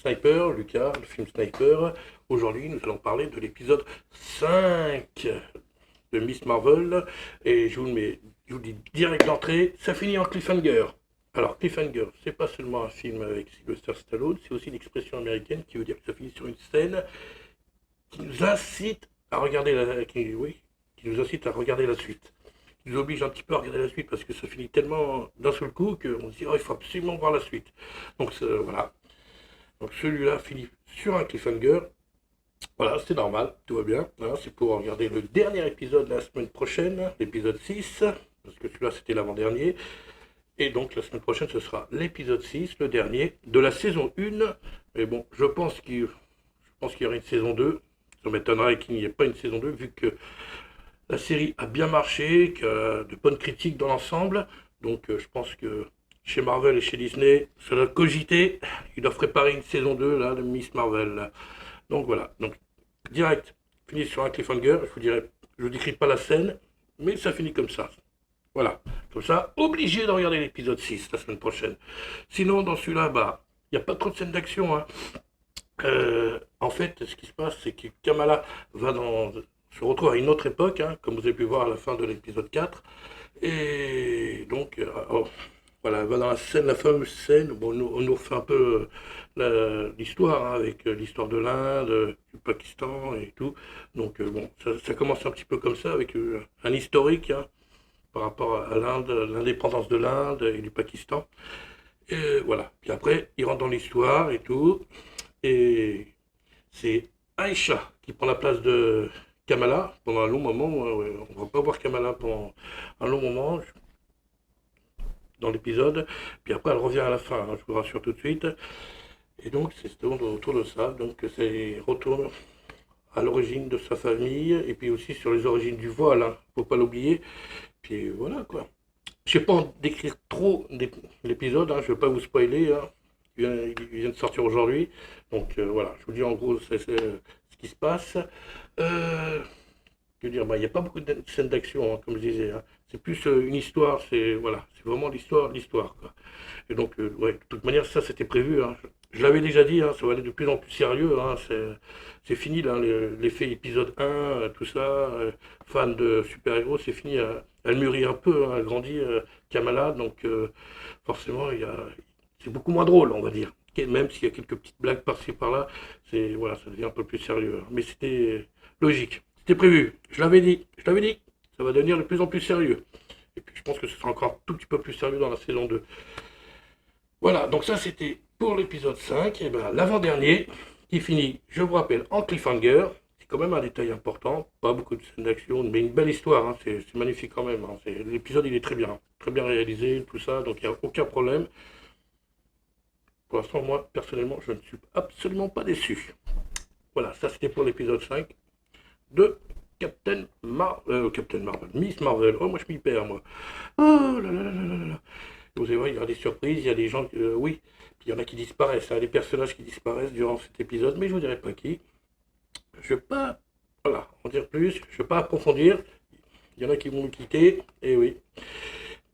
Sniper, Lucas, le film Sniper. Aujourd'hui, nous allons parler de l'épisode 5 de Miss Marvel. Et je vous dis direct d'entrée, ça finit en cliffhanger. Alors, cliffhanger, c'est pas seulement un film avec Sylvester Stallone, c'est aussi une expression américaine qui veut dire que ça finit sur une scène qui nous incite à regarder qui nous incite à regarder la suite. Qui nous oblige un petit peu à regarder la suite parce que ça finit tellement d'un seul coup qu'on se dit, oh, il faut absolument voir la suite. Donc, voilà. Donc, celui-là finit sur un cliffhanger. Voilà, c'est normal, tout va bien. Hein, c'est pour regarder le dernier épisode la semaine prochaine, l'épisode 6, parce que celui-là c'était l'avant-dernier. Et donc la semaine prochaine ce sera l'épisode 6, le dernier, de la saison 1. Mais bon, je pense qu'il y aura une saison 2. Ça m'étonnerait qu'il n'y ait pas une saison 2, vu que la série a bien marché, qu'il y a de bonnes critiques dans l'ensemble. Donc je pense que chez Marvel et chez Disney, ça doit cogiter. Ils doivent préparer une saison 2 là, de Miss Marvel. Donc voilà, donc direct, fini sur un cliffhanger, je vous décris pas la scène, mais ça finit comme ça. Voilà, comme ça, obligé de regarder l'épisode 6 la semaine prochaine. Sinon, dans celui-là, bah, il n'y a pas trop de scènes d'action, hein. En fait, ce qui se passe, c'est que Kamala se retrouve à une autre époque, hein, comme vous avez pu voir à la fin de l'épisode 4. Et donc, voilà, elle va dans la fameuse scène, bon, on nous refait un peu l'histoire, hein, avec l'histoire de l'Inde, du Pakistan et tout. Donc, bon, ça commence un petit peu comme ça, avec un historique, hein, par rapport à l'Inde, l'indépendance de l'Inde et du Pakistan. Et voilà. Puis après, il rentre dans l'histoire et tout. Et c'est Aïcha qui prend la place de Kamala pendant un long moment. Ouais, on va pas voir Kamala pendant un long moment dans l'épisode. Puis après, elle revient à la fin, hein, je vous rassure tout de suite. Et donc, c'est autour de ça. Donc, c'est retourne à l'origine de sa famille et puis aussi sur les origines du voile, hein, faut pas l'oublier. Puis voilà quoi. Je ne vais pas en décrire trop l'épisode, hein, je ne vais pas vous spoiler, hein. Il vient de sortir aujourd'hui. Donc voilà, je vous dis en gros c'est ce qui se passe. Euh, je veux dire, bah, il n'y a pas beaucoup de scènes d'action, hein, comme je disais, hein. C'est plus une histoire, c'est voilà, c'est vraiment l'histoire, quoi. Et donc, ouais, de toute manière, ça c'était prévu, hein. Je l'avais déjà dit, hein, ça va aller de plus en plus sérieux, hein. C'est fini là, l'effet épisode 1, tout ça. Fan de super-héros, c'est fini. Elle mûrit un peu, hein, elle grandit, Kamala, donc forcément, c'est beaucoup moins drôle, on va dire. Même s'il y a quelques petites blagues par-ci par-là, voilà, ça devient un peu plus sérieux, hein. Mais c'était logique, c'était prévu. Je l'avais dit, ça va devenir de plus en plus sérieux. Et puis je pense que ce sera encore un tout petit peu plus sérieux dans la saison 2. Voilà, donc ça c'était pour l'épisode 5, et ben l'avant-dernier, qui finit, je vous rappelle, en cliffhanger. C'est quand même un détail important, pas beaucoup de scènes d'action, mais une belle histoire, hein, c'est magnifique quand même, hein. L'épisode il est très bien réalisé, tout ça, donc il n'y a aucun problème. Pour l'instant, moi, personnellement, je ne suis absolument pas déçu. Voilà, ça c'était pour l'épisode 5 de Captain Marvel, Miss Marvel. Oh, moi je m'y perds, moi. Oh là là là là là là. Vous allez voir, il y aura des surprises, il y a des gens, oui, puis il y en a qui disparaissent, hein, des personnages qui disparaissent durant cet épisode, mais je vous dirai pas qui. Je ne vais pas, voilà, en dire plus, je ne vais pas approfondir. Il y en a qui vont me quitter, et oui.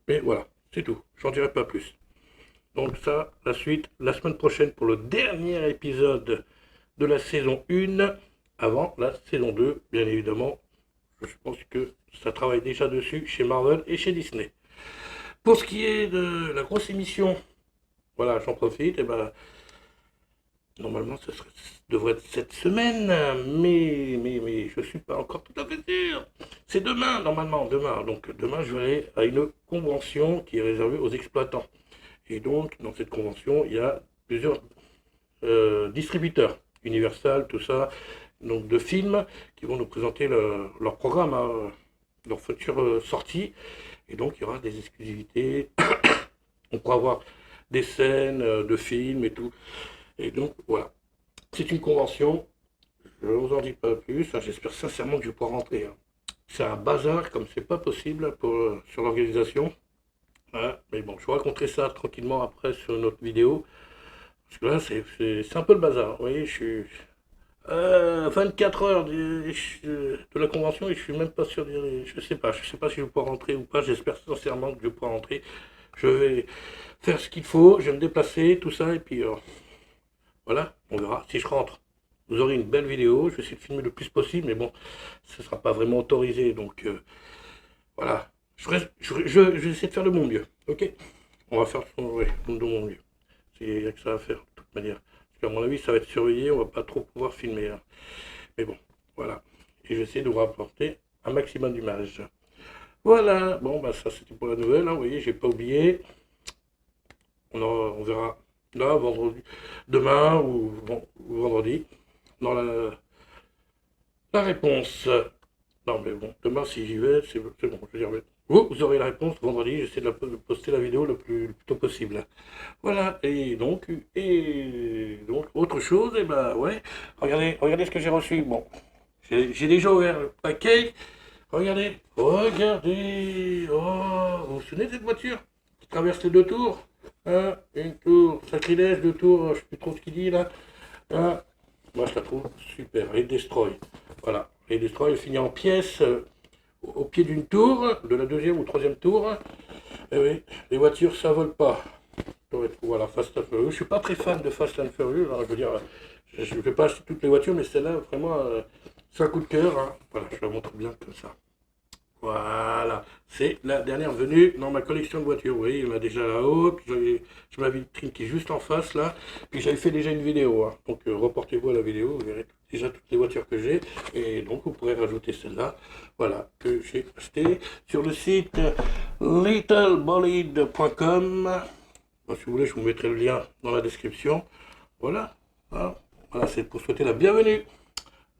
Mais voilà, c'est tout, j'en dirai pas plus. Donc ça, la suite, la semaine prochaine pour le dernier épisode de la saison 1, avant la saison 2, bien évidemment. Je pense que ça travaille déjà dessus chez Marvel et chez Disney. Pour ce qui est de la grosse émission, voilà, j'en profite, et ben, normalement, devrait être cette semaine, mais je suis pas encore tout à fait sûr. C'est demain, normalement, demain. Donc, demain, je vais aller à une convention qui est réservée aux exploitants. Et donc, dans cette convention, il y a plusieurs distributeurs, Universal, tout ça, donc de films, qui vont nous présenter leur programme, hein, leur future sortie. Et donc, il y aura des exclusivités. On pourra voir des scènes de films et tout. Et donc, voilà. C'est une convention. Je ne vous en dis pas plus, hein. J'espère sincèrement que je vais pouvoir rentrer, hein. C'est un bazar comme c'est pas possible sur l'organisation. Hein. Mais bon, je vous raconterai ça tranquillement après sur une autre vidéo. Parce que là, c'est un peu le bazar. Vous voyez, je suis 24 heures de la convention et je suis même pas sûr je sais pas si je vais pouvoir rentrer ou pas. J'espère sincèrement que je vais pouvoir rentrer. Je vais faire ce qu'il faut, je vais me déplacer, tout ça, et puis Voilà, on verra si je rentre. Vous aurez une belle vidéo, je vais essayer de filmer le plus possible, mais bon, ce ne sera pas vraiment autorisé, donc voilà. Je vais essayer de faire de mon mieux, ok? On va faire ouais, de mon mieux. C'est que ça à faire, de toute manière. Parce qu'à mon avis, ça va être surveillé, on va pas trop pouvoir filmer, hein. Mais bon, voilà. Et je vais essayer de vous rapporter un maximum d'images. Voilà, bon, bah ça c'était pour la nouvelle, hein. Vous voyez, j'ai pas oublié. On verra là, vendredi, demain ou vendredi, dans la réponse. Non, mais bon, demain, si j'y vais, c'est bon. Je veux dire, mais vous aurez la réponse vendredi. J'essaie de poster la vidéo le plus tôt possible. Voilà, et donc autre chose, et ben ouais, regardez ce que j'ai reçu. Bon, j'ai déjà ouvert le paquet. Regardez. Oh, vous vous souvenez de cette voiture qui traverse les deux tours? Hein, une tour, sacrilège, deux tours, je sais plus trop ce qu'il dit là. Hein, moi je la trouve super. Et Destroy. Voilà. Et Destroy finit en pièces au pied d'une tour, de la deuxième ou troisième tour. Et oui, les voitures ça vole pas. Voilà, Fast and Furious. Je suis pas très fan de Fast and Furious. Hein, je veux dire, je ne vais pas acheter toutes les voitures, mais celle-là, vraiment, c'est un coup de cœur. Hein. Voilà, je la montre bien comme ça. Voilà, c'est la dernière venue dans ma collection de voitures. Vous voyez, il y en a déjà là-haut, puis j'ai ma vitrine qui est juste en face là, puis j'avais fait déjà une vidéo. Hein. Donc reportez-vous à la vidéo, vous verrez déjà toutes les voitures que j'ai, et donc vous pourrez rajouter celle-là, voilà, que j'ai acheté sur le site littlebolide.com. Bon, si vous voulez, je vous mettrai le lien dans la description. Voilà, hein. Voilà, c'est pour souhaiter la bienvenue.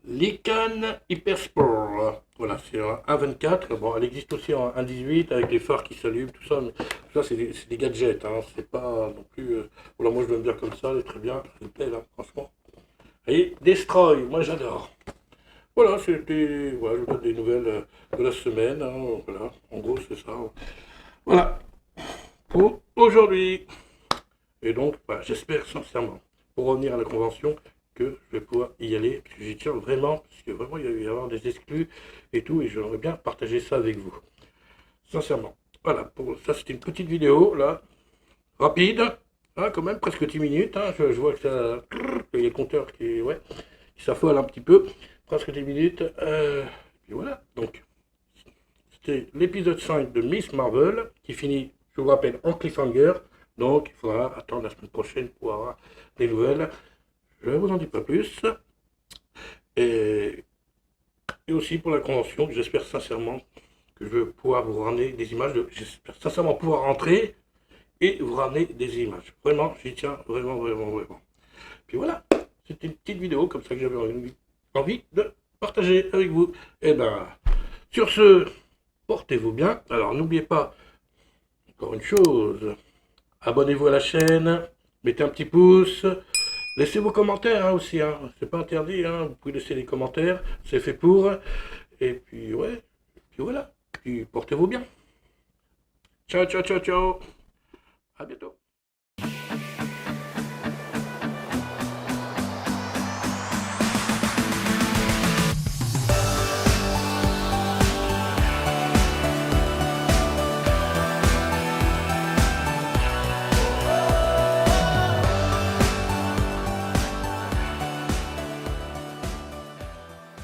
Lycan Hypersport. Voilà, c'est un 1.24. Bon, elle existe aussi en 1.18 avec les phares qui s'allument, tout ça. Mais tout ça, c'est des gadgets. Hein, c'est pas non plus. Voilà, moi je l'aime bien comme ça, elle est très bien. Elle me plaît là, franchement. Et Destroy, moi j'adore. Voilà, c'était. Voilà, je vous donne des nouvelles de la semaine. Hein, voilà, en gros, c'est ça. Voilà, pour aujourd'hui. Et donc, bah, j'espère sincèrement, pour revenir à la convention, que je vais pouvoir y aller, parce que j'y tiens vraiment, parce que vraiment il va y avoir des exclus et tout, et j'aimerais bien partager ça avec vous. Sincèrement. Voilà, pour ça c'était une petite vidéo, là, rapide, hein, quand même, presque 10 minutes, hein, je vois que ça, il y a le compteur ouais, qui s'affole un petit peu, presque 10 minutes, et voilà, donc, c'était l'épisode 5 de Miss Marvel, qui finit, je vous rappelle, en cliffhanger, donc il faudra attendre la semaine prochaine pour avoir des nouvelles. Je ne vous en dis pas plus. Et, et aussi pour la convention, j'espère sincèrement que je vais pouvoir vous ramener des images. J'espère sincèrement pouvoir rentrer et vous ramener des images. Vraiment, j'y tiens vraiment, vraiment, vraiment. Puis voilà, c'était une petite vidéo comme ça que j'avais envie de partager avec vous. Et ben, sur ce, portez-vous bien. Alors n'oubliez pas, encore une chose, abonnez-vous à la chaîne, mettez un petit pouce. Laissez vos commentaires hein, aussi, hein. C'est pas interdit, hein. Vous pouvez laisser des commentaires, c'est fait pour. Et puis ouais, puis voilà. Puis portez-vous bien. Ciao, ciao, ciao, ciao. À bientôt.